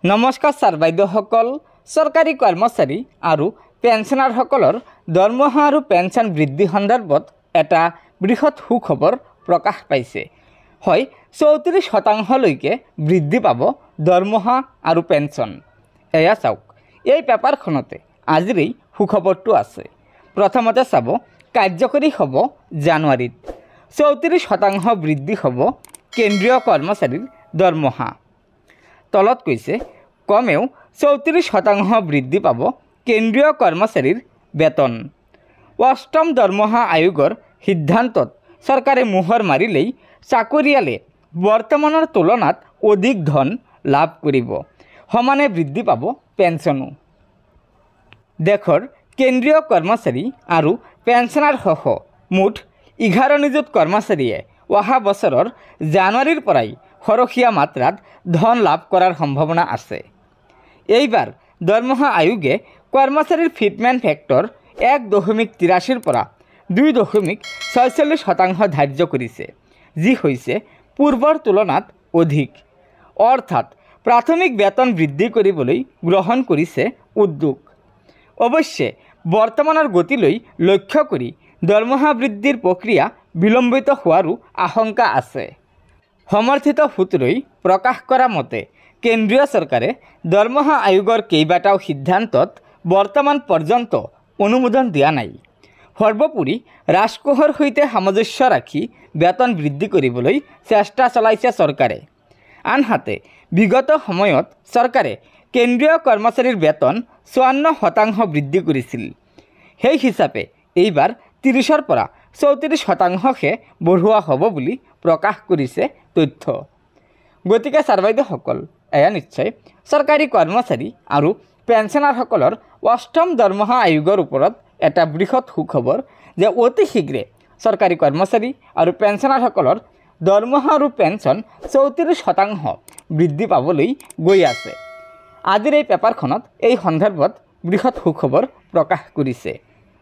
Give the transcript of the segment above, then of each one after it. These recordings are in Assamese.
নমস্কাৰ ছাৰ বাইদেউসকল। চৰকাৰী কৰ্মচাৰী আৰু পেঞ্চনাৰসকলৰ দৰমহা আৰু পেঞ্চন বৃদ্ধি সন্দৰ্ভত এটা বৃহৎ সুখবৰ প্ৰকাশ পাইছে। হয়, 34% বৃদ্ধি পাব দৰমহা আৰু পেঞ্চন। এয়া চাওক, এই পেপাৰখনতে আজিৰ এই সুখবৰটো আছে। প্ৰথমতে চাব, কাৰ্যকৰী হ'ব জানুৱাৰীত। 34% বৃদ্ধি হ'ব কেন্দ্ৰীয় কৰ্মচাৰীৰ দৰমহা। তলত কৈছে কমেও 34% বৃদ্ধি পাব কেন্দ্ৰীয় কৰ্মচাৰীৰ বেতন। অষ্টম দৰমহা আয়োগৰ সিদ্ধান্তত চৰকাৰে মোহৰ মাৰিলেই চাকৰিয়ালে বৰ্তমানৰ তুলনাত অধিক ধন লাভ কৰিব। সমানে বৃদ্ধি পাব পেঞ্চনো। দেশৰ কেন্দ্ৰীয় কৰ্মচাৰী আৰু পেঞ্চনাৰসহ মুঠ 11 নিযুত কৰ্মচাৰীয়ে অহা বছৰৰ জানুৱাৰীৰ পৰাই সৰহীয়া মাত্ৰাত ধন লাভ কৰাৰ সম্ভাৱনা আছে। এইবাৰ দৰমহা আয়োগে কৰ্মচাৰীৰ ফিটমেণ্ট ফেক্টৰ 1.83 পৰা 2.46% ধাৰ্য কৰিছে, যি হৈছে পূৰ্বৰ তুলনাত অধিক। অৰ্থাৎ প্ৰাথমিক বেতন বৃদ্ধি কৰিবলৈ গ্ৰহণ কৰিছে উদ্যোগ। অৱশ্যে বৰ্তমানৰ গতিলৈ লক্ষ্য কৰি দৰমহা বৃদ্ধিৰ প্ৰক্ৰিয়া বিলম্বিত হোৱাৰো আশংকা আছে। সমৰ্থিত সূত্ৰই প্ৰকাশ কৰা মতে কেন্দ্ৰীয় চৰকাৰে দৰমহা আয়োগৰ কেইবাটাও সিদ্ধান্তত বৰ্তমান পৰ্যন্ত অনুমোদন দিয়া নাই। সৰ্বোপৰি ৰাজকোষৰ সৈতে সামঞ্জস্য ৰাখি বেতন বৃদ্ধি কৰিবলৈ চেষ্টা চলাইছে চৰকাৰে। আনহাতে বিগত সময়ত চৰকাৰে কেন্দ্ৰীয় কৰ্মচাৰীৰ বেতন 54% বৃদ্ধি কৰিছিল। সেই হিচাপে এইবাৰ 30ৰ পৰা 34%হে বঢ়োৱা হ'ব বুলি প্ৰকাশ কৰিছে তথ্য। গতিকে ছাৰ বাইদেউসকল, এয়া নিশ্চয় চৰকাৰী কৰ্মচাৰী আৰু পেঞ্চনাৰসকলৰ অষ্টম দৰমহা আয়োগৰ ওপৰত এটা বৃহৎ সুখবৰ যে অতি শীঘ্ৰে চৰকাৰী কৰ্মচাৰী আৰু পেঞ্চনাৰসকলৰ দৰমহা আৰু পেঞ্চন 34% বৃদ্ধি পাবলৈ গৈ আছে। আজিৰ এই পেপাৰখনত এই সন্দৰ্ভত বৃহৎ সুখবৰ প্ৰকাশ কৰিছে।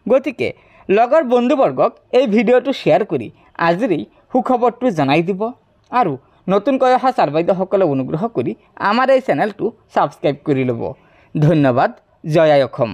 গতিকে লগৰ বন্ধুবৰ্গক এই ভিডিঅ'টো শ্বেয়াৰ কৰি আজিৰ এই সুখবৰটো জনাই দিব আৰু নতুনকৈ অহা ছাৰ বাইদেউসকলে অনুগ্ৰহ কৰি আমাৰ এই চেনেলটো ছাবস্ক্ৰাইব কৰি ল'ব। ধন্যবাদ। জয় আই অসম।